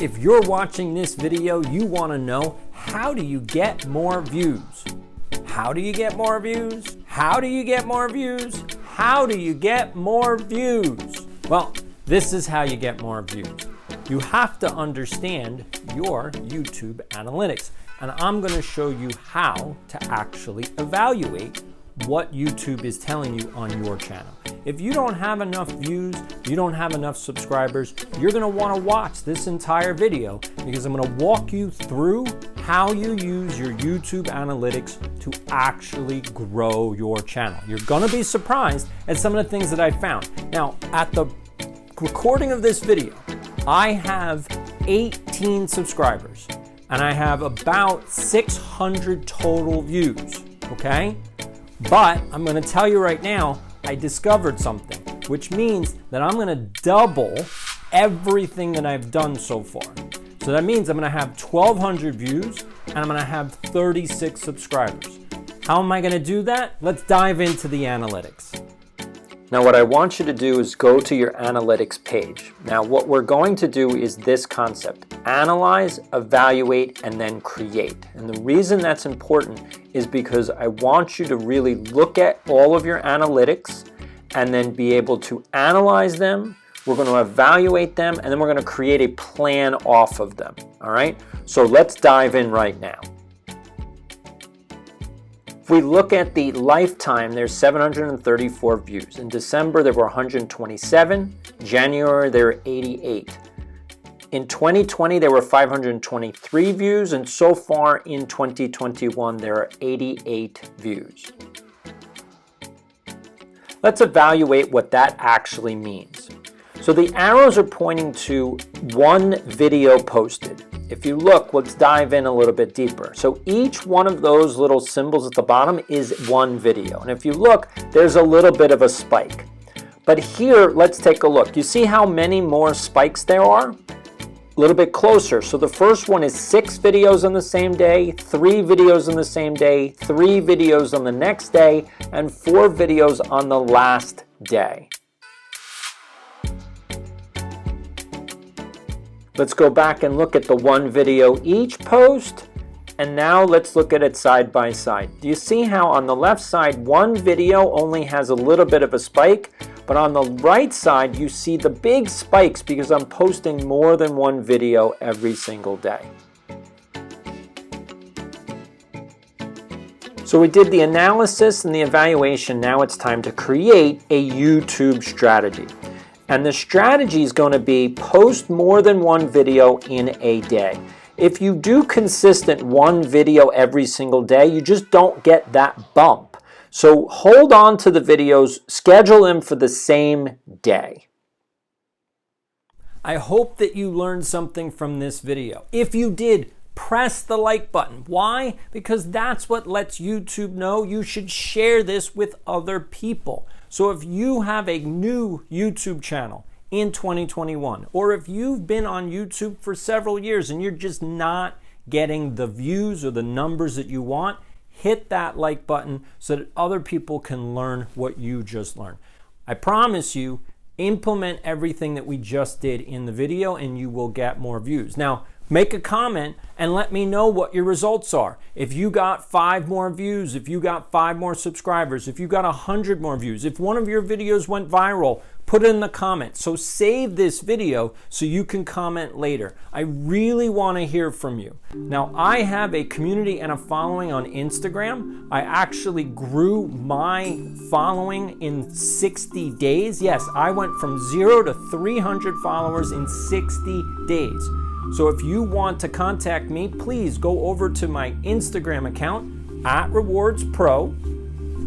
If you're watching this video, you want to know, how do you get more views? How do you get more views? How do you get more views? How do you get more views? Well, this is how you get more views. You have to understand your YouTube analytics, and I'm going to show you how to actually evaluate what YouTube is telling you on your channel. If you don't have enough views, you don't have enough subscribers, you're going to want to watch this entire video because I'm going to walk you through how you use your YouTube analytics to actually grow your channel. You're going to be surprised at some of the things that I found. Now, at the recording of this video, I have 18 subscribers and I have about 600 total views, okay? But I'm going to tell you right now, I discovered something, which means that I'm going to double everything that I've done so far. So that means I'm going to have 1,200 views and I'm going to have 36 subscribers. How am I going to do that? Let's dive into the analytics. Now what I want you to do is go to your analytics page. Now what we're going to do is this concept: analyze, evaluate, and then create. And the reason that's important is because I want you to really look at all of your analytics and then be able to analyze them. We're going to evaluate them, and then we're going to create a plan off of them. All right? So let's dive in right now. If we look at the lifetime, there's 734 views. In December, there were 127. January, there were 88. In 2020, there were 523 views, and so far in 2021, there are 88 views. Let's evaluate what that actually means. So the arrows are pointing to one video posted. If you look, let's dive in a little bit deeper. So each one of those little symbols at the bottom is one video. And if you look, there's a little bit of a spike. But here, let's take a look. You see how many more spikes there are? A little bit closer. So the first one is 6 videos on the same day, 3 videos on the same day, 3 videos on the next day, and 4 videos on the last day. Let's go back and look at the one video each post, and now let's look at it side by side. Do you see how on the left side, one video only has a little bit of a spike, but on the right side, you see the big spikes because I'm posting more than one video every single day. So we did the analysis and the evaluation. Now it's time to create a YouTube strategy. And the strategy is going to be post more than one video in a day. If you do consistent one video every single day, you just don't get that bump. So hold on to the videos, schedule them for the same day. I hope that you learned something from this video. If you did, press the like button. Why? Because that's what lets YouTube know you should share this with other people. So if you have a new YouTube channel in 2021, or if you've been on YouTube for several years and you're just not getting the views or the numbers that you want, hit that like button so that other people can learn what you just learned. I promise you, implement everything that we just did in the video and you will get more views. Now, make a comment and let me know what your results are. If you got 5 more views, if you got 5 more subscribers, if you got 100 more views, if one of your videos went viral, put it in the comments. So save this video so you can comment later. I really want to hear from you. Now, I have a community and a following on Instagram. I actually grew my following in 60 days. Yes, I went from 0 to 300 followers in 60 days. So if you want to contact me, please go over to my Instagram account @RewardsPro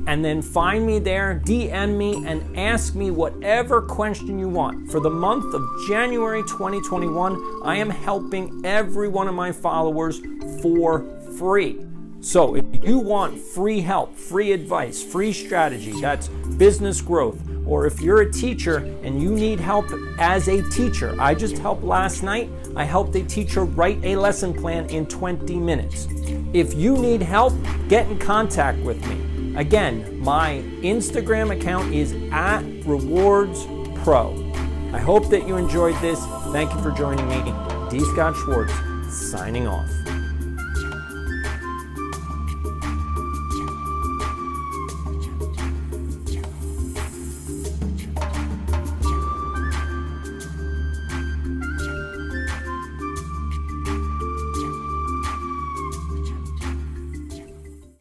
and then find me there, DM me, and ask me whatever question you want. For the month of January 2021, I am helping every one of my followers for free. So if you want free help, free advice, free strategy, that's business growth, or if you're a teacher and you need help as a teacher, I just helped last night. I helped a teacher write a lesson plan in 20 minutes. If you need help, get in contact with me. Again, my Instagram account is @RewardsPro. I hope that you enjoyed this. Thank you for joining me. D. Scott Schwartz, signing off.